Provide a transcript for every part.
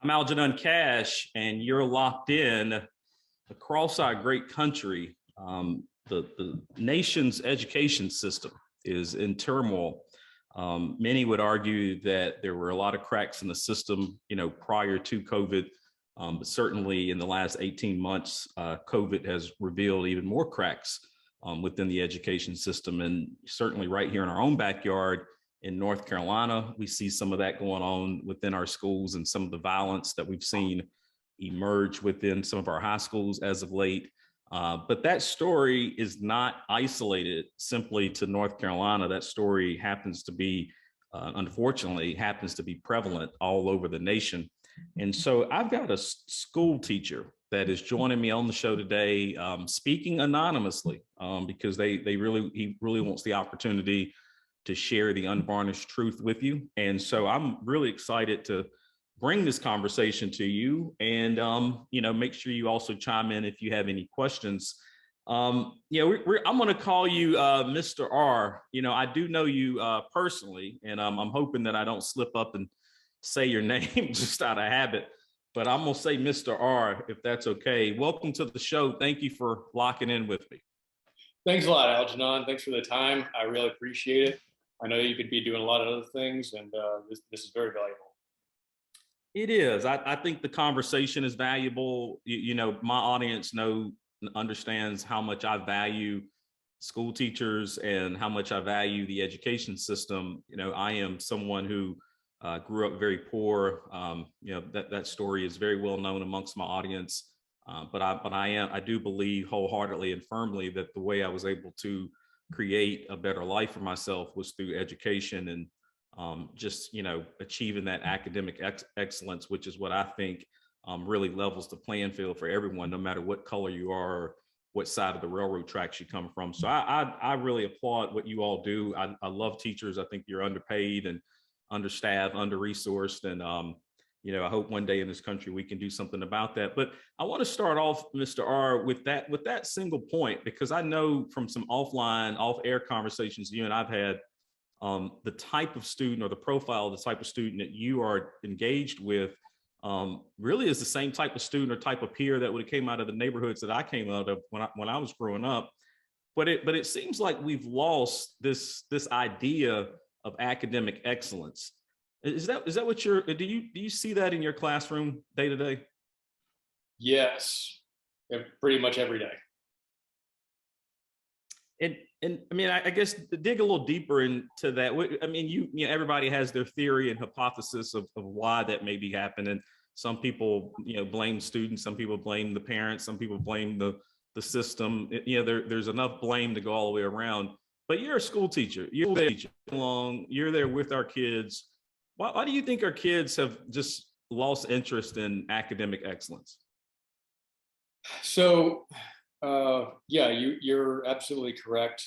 I'm Algenon Cash, and you're locked in across our great country. The nation's education system is in turmoil. Many would argue that there were a lot of cracks in the system, prior to COVID, but certainly in the last 18 months, COVID has revealed even more cracks within the education system. And certainly right here in our own backyard, in North Carolina, we see some of that going on within our schools and some of the violence that we've seen emerge within some of our high schools as of late. But that story is not isolated simply to North Carolina. That story happens to be, unfortunately, happens to be prevalent all over the nation. And so I've got a school teacher that is joining me on the show today, speaking anonymously, because he really wants the opportunity to share the unvarnished truth with you. And so I'm really excited to bring this conversation to you and, make sure you also chime in if you have any questions. I'm going to call you Mr. R. I do know you personally, and I'm hoping that I don't slip up and say your name just out of habit, but I'm going to say Mr. R, if that's okay. Welcome to the show. Thank you for locking in with me. Thanks a lot, Algenon. Thanks for the time. I really appreciate it. I know you could be doing a lot of other things, and this is very valuable. It is. I think the conversation is valuable. My audience understands how much I value school teachers and how much I value the education system. I am someone who grew up very poor. That story is very well known amongst my audience. But I do believe wholeheartedly and firmly that the way I was able to create a better life for myself was through education and achieving that academic excellence, which is what I think really levels the playing field for everyone, no matter what color you are or what side of the railroad tracks you come from. So I really applaud what you all do. I love teachers. I think you're underpaid and understaffed, under-resourced, and I hope one day in this country we can do something about that. But I want to start off, Mr. R, with that single point, because I know from some off-air conversations you and I've had, the type of student or the profile of the type of student that you are engaged with really is the same type of student or type of peer that would have came out of the neighborhoods that I came out of when I was growing up. But it seems like we've lost this idea of academic excellence. Is that what do you see that in your classroom day to day? Yes, pretty much every day. And I mean, I guess to dig a little deeper into that, I mean, everybody has their theory and hypothesis of why that may be happening. Some people, blame students, some people blame the parents, some people blame the system. There's enough blame to go all the way around. But you're a school teacher. You're there with our kids. Why do you think our kids have just lost interest in academic excellence? So, you're absolutely correct.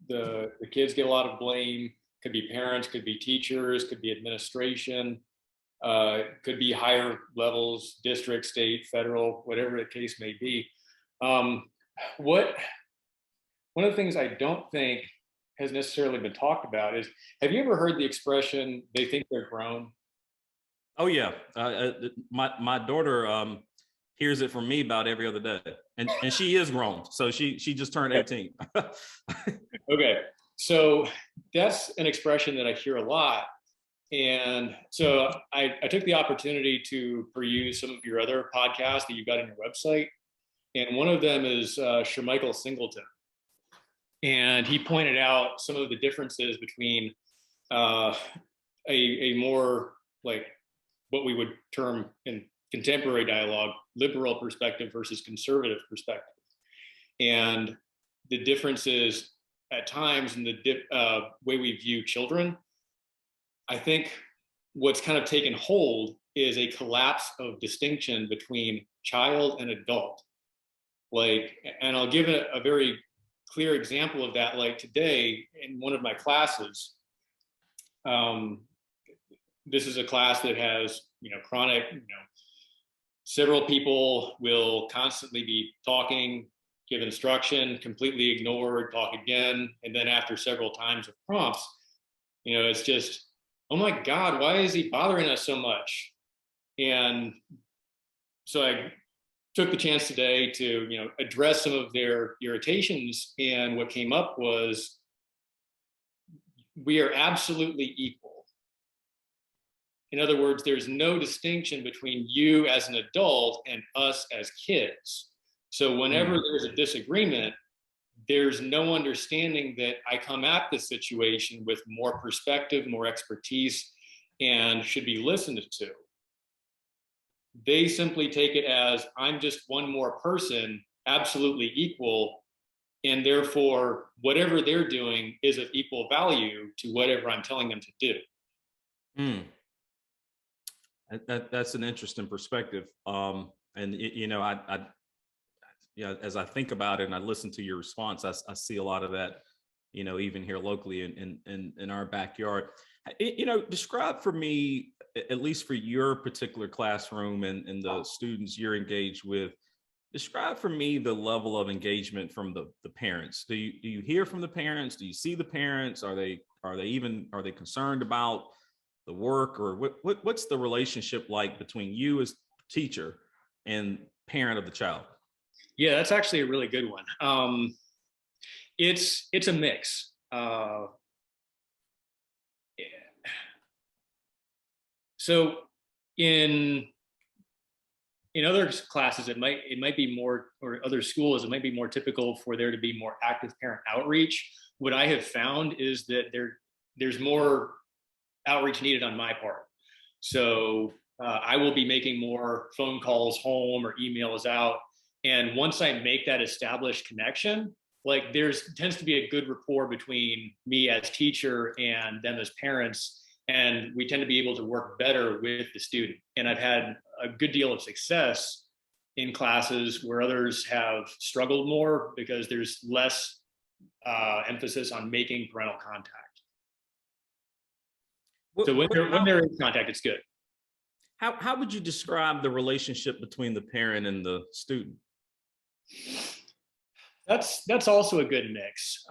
The kids get a lot of blame. Could be parents, could be teachers, could be administration, could be higher levels, district, state, federal, whatever the case may be. One of the things I don't think has necessarily been talked about is, have you ever heard the expression, they think they're grown? Oh yeah, my daughter hears it from me about every other day, and she is grown, so she just turned 18. Okay, so that's an expression that I hear a lot, and so I took the opportunity to peruse some of your other podcasts that you've got on your website, and one of them is Michael Singleton. And he pointed out some of the differences between a more like what we would term in contemporary dialogue, liberal perspective versus conservative perspective. And the differences at times in the way we view children. I think what's kind of taken hold is a collapse of distinction between child and adult. And I'll give a very clear example of that. Like today in one of my classes, this is a class that has, chronic, several people will constantly be talking, give instruction, completely ignored, talk again. And then after several times of prompts, it's just, oh my God, why is he bothering us so much? And so I took the chance today to, address some of their irritations. And what came up was, we are absolutely equal. In other words, there's no distinction between you as an adult and us as kids. So whenever there's a disagreement, there's no understanding that I come at the situation with more perspective, more expertise, and should be listened to. They simply take it as, I'm just one more person, absolutely equal, and therefore whatever they're doing is of equal value to whatever I'm telling them to do. Mm. That's an interesting perspective. And yeah, as I think about it and I listen to your response, I see a lot of that, even here locally in our backyard. Describe for me, at least for your particular classroom and the students you're engaged with, describe for me the level of engagement from the parents. Do you hear from the parents? Do you see the parents? Are they concerned about the work, or what's the relationship like between you as teacher and parent of the child? Yeah, that's actually a really good one. It's a mix. So in other classes, it might be more, or other schools, it might be more typical for there to be more active parent outreach. What I have found is that there's more outreach needed on my part. So I will be making more phone calls home or emails out. And once I make that established connection, like tends to be a good rapport between me as teacher and them as parents. And we tend to be able to work better with the student. And I've had a good deal of success in classes where others have struggled more because there's less emphasis on making parental contact. So when there is contact, it's good. How would you describe the relationship between the parent and the student? That's also a good mix.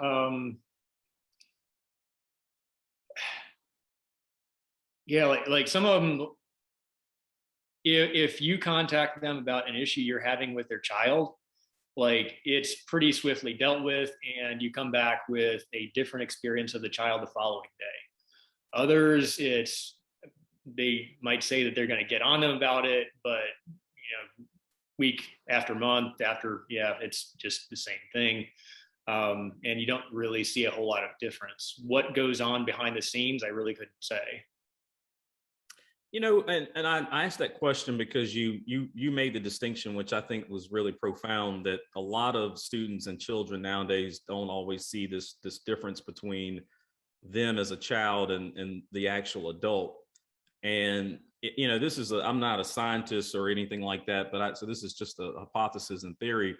Yeah, like some of them, if you contact them about an issue you're having with their child, like it's pretty swiftly dealt with, and you come back with a different experience of the child the following day. Others, they might say that they're going to get on them about it, but week after month after, it's just the same thing. And you don't really see a whole lot of difference. What goes on behind the scenes, I really couldn't say. And I asked that question because you made the distinction, which I think was really profound, that a lot of students and children nowadays don't always see this difference between them as a child and the actual adult. And this is I'm not a scientist or anything like that, but so this is just a hypothesis and theory.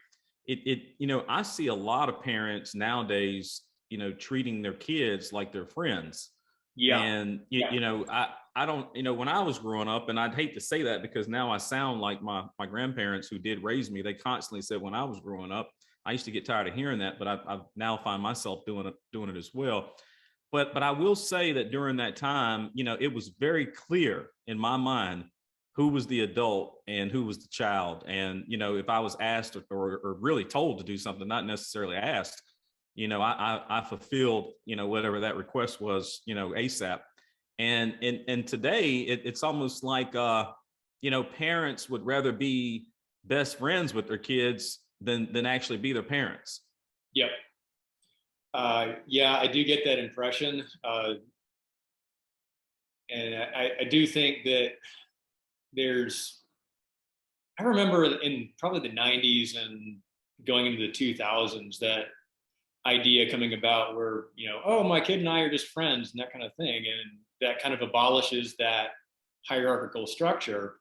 I see a lot of parents nowadays, treating their kids like their friends. Yeah. And I don't, when I was growing up, and I'd hate to say that because now I sound like my grandparents who did raise me. They constantly said when I was growing up, I used to get tired of hearing that, but I now find myself doing it as well. But I will say that during that time, it was very clear in my mind who was the adult and who was the child. And, if I was asked or really told to do something, not necessarily asked, I fulfilled, whatever that request was, ASAP. And today it's almost like, parents would rather be best friends with their kids than actually be their parents. Yep. Yeah, I do get that impression. And I do think that I remember in probably the 90s and going into the 2000s, that idea coming about where, oh, my kid and I are just friends and that kind of thing. And that kind of abolishes that hierarchical structure.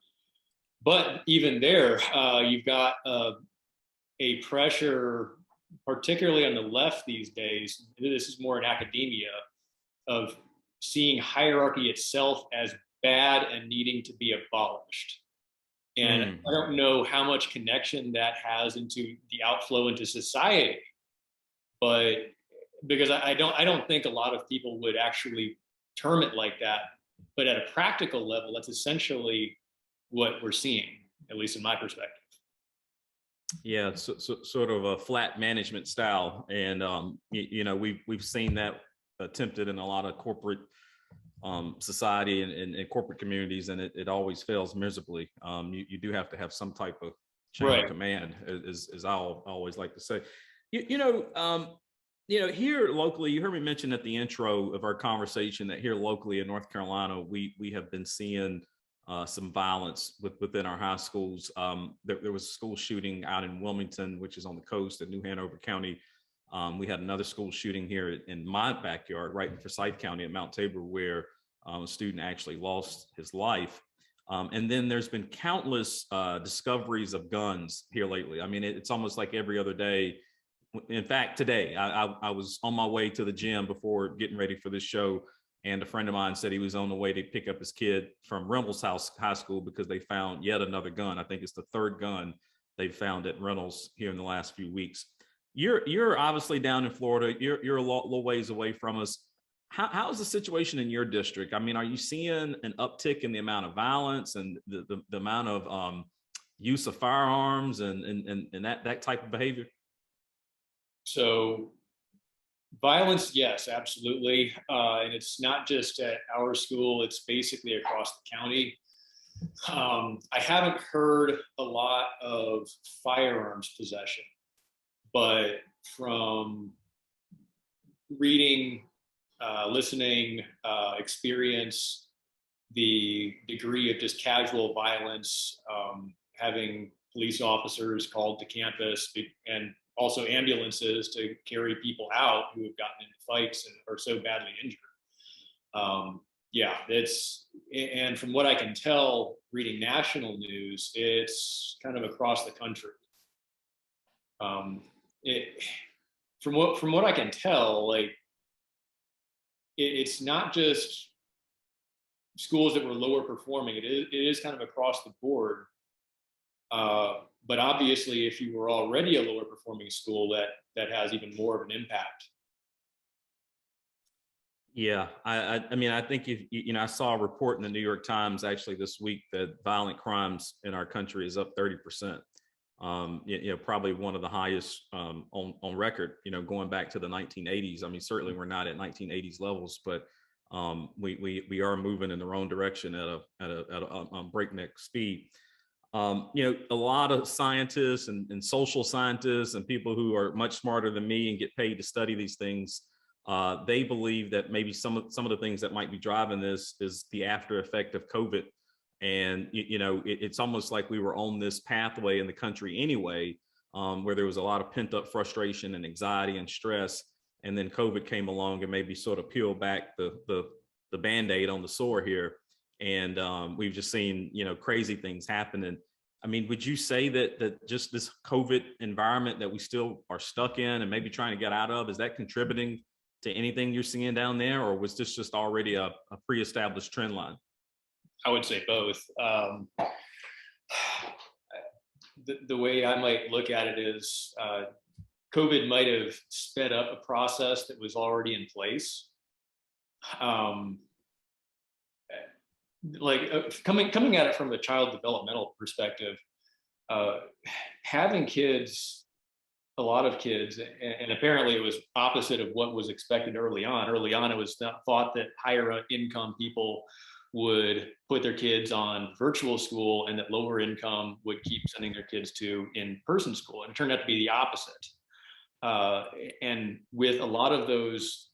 But even there, you've got a pressure, particularly on the left these days. This is more in academia, of seeing hierarchy itself as bad and needing to be abolished. And I don't know how much connection that has into the outflow into society, but because I don't think a lot of people would actually term it like that. But at a practical level, that's essentially what we're seeing, at least in my perspective. Yeah, sort of a flat management style, and we've seen that attempted in a lot of corporate society and corporate communities, and it always fails miserably. You do have to have some type of chain of command, as I'll always like to say. Here locally, you heard me mention at the intro of our conversation that here locally in North Carolina, we have been seeing some violence within our high schools. There was a school shooting out in Wilmington, which is on the coast in New Hanover County. We had another school shooting here in my backyard, right in Forsyth County at Mount Tabor, where a student actually lost his life. And then there's been countless discoveries of guns here lately. I mean, it's almost like every other day. In fact, today I was on my way to the gym before getting ready for this show, and a friend of mine said he was on the way to pick up his kid from Reynolds House High School because they found yet another gun. I think it's the third gun they've found at Reynolds here in the last few weeks. You're obviously down in Florida. You're a little ways away from us. How is the situation in your district? I mean, are you seeing an uptick in the amount of violence and the amount of use of firearms and that type of behavior? So violence, yes, absolutely. And it's not just at our school, it's basically across the county. I haven't heard a lot of firearms possession, but from reading, listening, experience, the degree of just casual violence, having police officers called to campus, and also ambulances to carry people out who have gotten into fights and are so badly injured. And from what I can tell, reading national news, it's kind of across the country. From what I can tell, it's not just schools that were lower performing. It is kind of across the board. But obviously, if you were already a lower performing school, that has even more of an impact. Yeah, I mean, I think I saw a report in the New York Times actually this week that violent crimes in our country is up 30%. Probably one of the highest on record. Going back to the 1980s. I mean, certainly we're not at 1980s levels, but we are moving in the wrong direction at a breakneck speed. A lot of scientists and social scientists and people who are much smarter than me and get paid to study these things, they believe that maybe some of the things that might be driving this is the after effect of COVID. And, it's almost like we were on this pathway in the country anyway, where there was a lot of pent up frustration and anxiety and stress. And then COVID came along and maybe sort of peeled back the Band-Aid on the sore here. And we've just seen, crazy things happen. And I mean, would you say that just this COVID environment that we still are stuck in and maybe trying to get out of, is that contributing to anything you're seeing down there? Or was this just already a pre-established trend line? I would say both. The way I might look at it is COVID might have sped up a process that was already in place. Coming at it from a child developmental perspective, having kids, a lot of kids, and apparently it was opposite of what was expected early on. Early on, it was thought that higher income people would put their kids on virtual school and that lower income would keep sending their kids to in-person school. And it turned out to be the opposite. And with a lot of those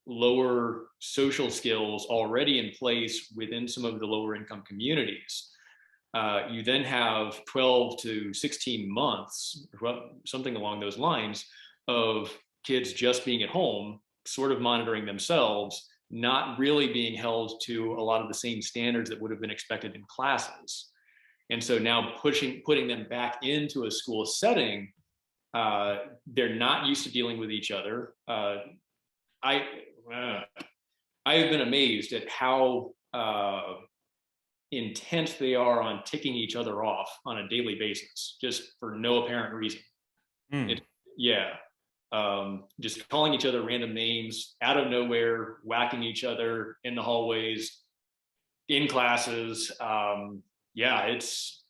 lower social skills already in place within some of the lower income communities, you then have 12 to 16 months, something along those lines, of kids just being at home, sort of monitoring themselves, not really being held to a lot of the same standards that would have been expected in classes. And so now putting them back into a school setting, they're not used to dealing with each other. I have been amazed at how intent they are on ticking each other off on a daily basis, just for no apparent reason. Just calling each other random names out of nowhere, whacking each other in the hallways. in classes. Yeah, it's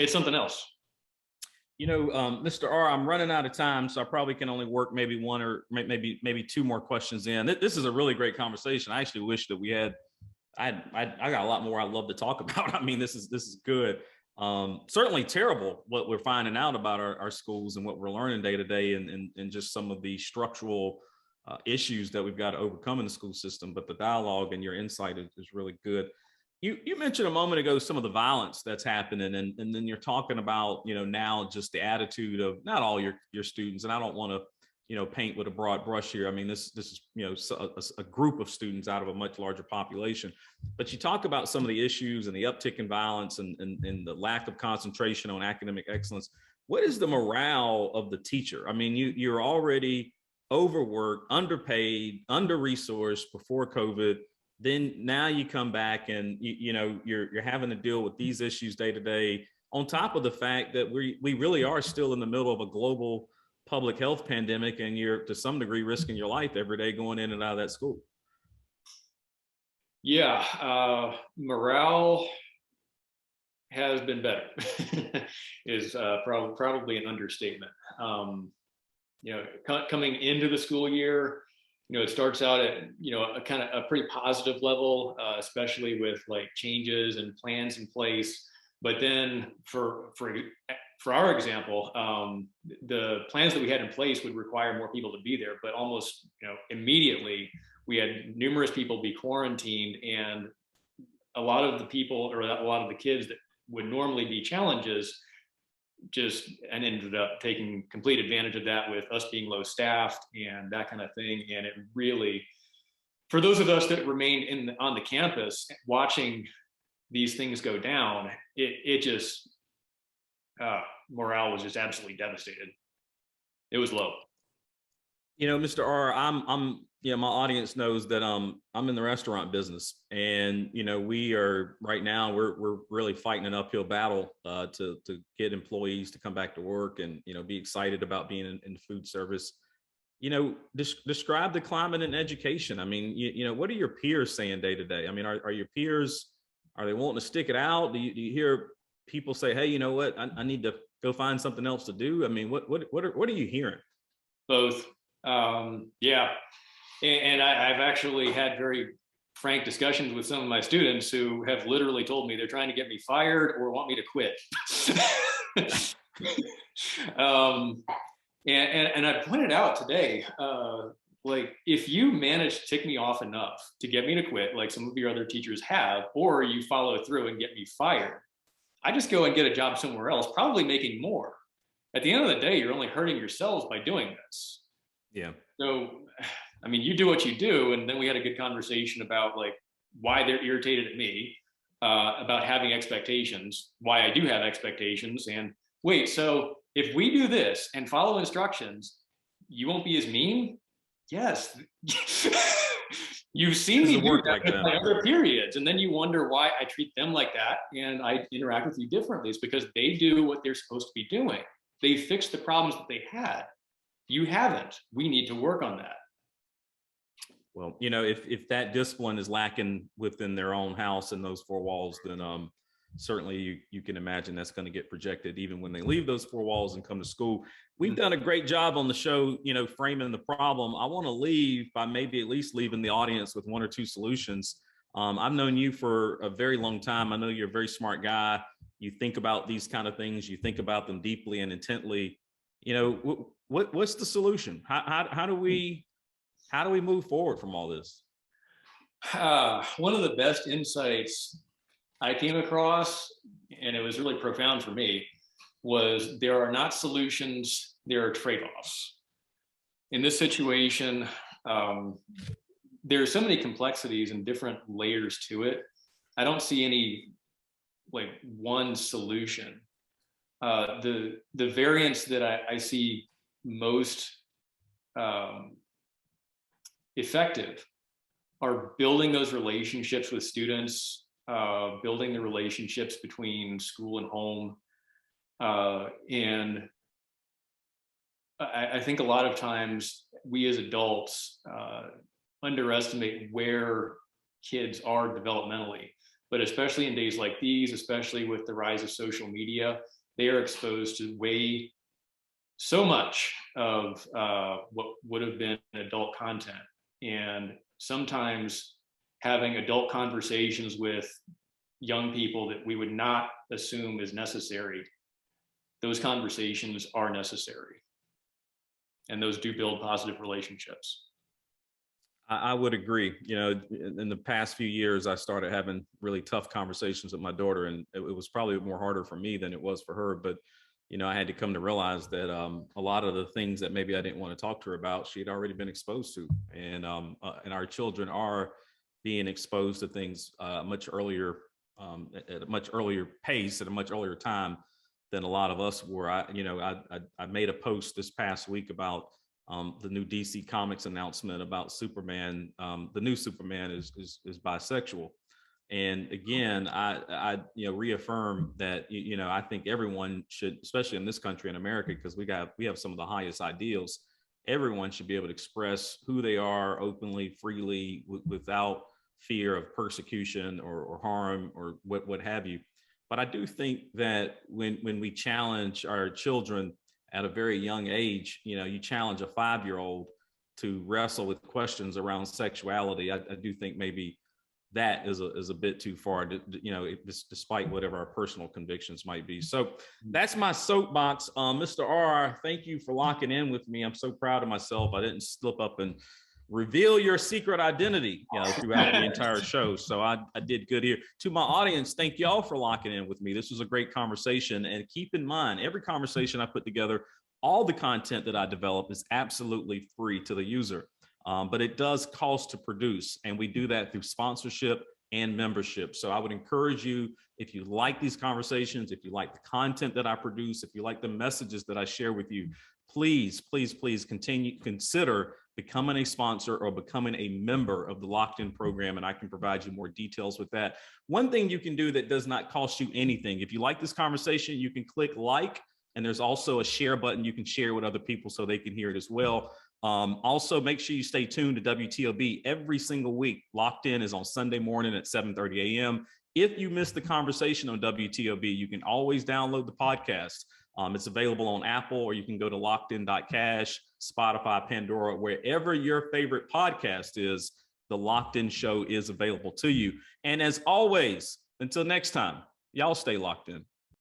something else. Mr. R, I'm running out of time, so I probably can only work maybe one or maybe two more questions in. This is a really great conversation. I actually wish that we had. I got a lot more I'd love to talk about. I mean, this is good. Certainly terrible what we're finding out about our schools and what we're learning day to day, and just some of the structural issues that we've got to overcome in the school system. But the dialogue and your insight is really good. You mentioned a moment ago some of the violence that's happening, and then you're talking about now just the attitude of not all your students, and I don't want to paint with a broad brush here. I mean, this is a group of students out of a much larger population, but you talk about some of the issues and the uptick in violence and the lack of concentration on academic excellence. What is the morale of the teacher? I mean, you're already overworked, underpaid, under-resourced before COVID. Then now you come back and you're having to deal with these issues day to day, on top of the fact that we really are still in the middle of a global public health pandemic, and you're to some degree risking your life every day going in and out of that school. Yeah, morale has been better is probably an understatement. Coming into the school year, it starts out at a kind of a pretty positive level, especially with like changes and plans in place. But then for our example, the plans that we had in place would require more people to be there, but almost immediately we had numerous people be quarantined, and a lot of the people, or a lot of the kids that would normally be challenges, just and ended up taking complete advantage of that, with us being low staffed and that kind of thing. And it really, for those of us that remained on the campus watching these things go down, it just morale was just absolutely devastated. It was low. Mr. R, I'm my audience knows that I'm in the restaurant business, and we are right now we're really fighting an uphill battle to get employees to come back to work and be excited about being in food service. Describe the climate in education. I mean, what are your peers saying day to day? I mean, are your peers, are they wanting to stick it out? Do you hear people say, hey, you know what, I need to go find something else to do? I mean, what are you hearing? Both. Yeah. And I've actually had very frank discussions with some of my students who have literally told me they're trying to get me fired or want me to quit. And I pointed out today, like, if you manage to tick me off enough to get me to quit, like some of your other teachers have, or you follow through and get me fired, I just go and get a job somewhere else, probably making more. At the end of the day, you're only hurting yourselves by doing this. Yeah. So, I mean, you do what you do. And then we had a good conversation about like why they're irritated at me, about having expectations, why I do have expectations. And wait, so if we do this and follow instructions, you won't be as mean? Yes. You've seen me do that with my other periods. And then you wonder why I treat them like that and I interact with you differently. It's because they do what they're supposed to be doing. They fixed the problems that they had. You haven't. We need to work on that. Well, if that discipline is lacking within their own house and those four walls, then certainly you can imagine that's going to get projected even when they leave those four walls and come to school. We've done a great job on the show, framing the problem. I want to leave by maybe at least leaving the audience with one or two solutions. I've known you for a very long time. I know you're a very smart guy. You think about these kind of things. You think about them deeply and intently. What's the solution? How do we move forward from all this? One of the best insights I came across, and it was really profound for me, was there are not solutions, there are trade-offs. In this situation, there are so many complexities and different layers to it. I don't see any like one solution. The variants that I see most effective are building those relationships with students, building the relationships between school and home. And I think a lot of times we as adults underestimate where kids are developmentally. But especially in days like these, especially with the rise of social media, they are exposed to so much of what would have been adult content. And sometimes having adult conversations with young people that we would not assume is necessary, those conversations are necessary. And those do build positive relationships. I would agree. You know, in the past few years, I started having really tough conversations with my daughter, and it was probably more harder for me than it was for her. But, you know, I had to come to realize that a lot of the things that maybe I didn't want to talk to her about, she had already been exposed to. And our children are being exposed to things much earlier, at a much earlier pace, at a much earlier time than a lot of us were. I made a post this past week about the new DC Comics announcement about Superman. The new Superman is bisexual, and again, I reaffirm that I think everyone should, especially in this country in America, because we have some of the highest ideals. Everyone should be able to express who they are openly, freely, without fear of persecution or harm or what have you. But I do think that when we challenge our children at a very young age, you challenge a 5-year-old to wrestle with questions around sexuality. I do think maybe that is a bit too far, despite whatever our personal convictions might be. So that's my soapbox. Mr. R, thank you for locking in with me. I'm so proud of myself. I didn't slip up and reveal your secret identity, throughout the entire show. So I did good here. To my audience, thank y'all for locking in with me. This was a great conversation. And keep in mind, every conversation I put together, all the content that I develop is absolutely free to the user. But it does cost to produce. And we do that through sponsorship and membership. So I would encourage you, if you like these conversations, if you like the content that I produce, if you like the messages that I share with you, please consider becoming a sponsor or becoming a member of the Locked In program, and I can provide you more details with that. One thing you can do that does not cost you anything, if you like this conversation, you can click like, and there's also a share button you can share with other people so they can hear it as well. Also, make sure you stay tuned to WTOB every single week. Locked In is on Sunday morning at 7:30 a.m. If you missed the conversation on WTOB, you can always download the podcast. It's available on Apple, or you can go to lockedin.cash, Spotify, Pandora, wherever your favorite podcast is. The Locked In show is available to you. And as always, until next time, y'all stay locked in.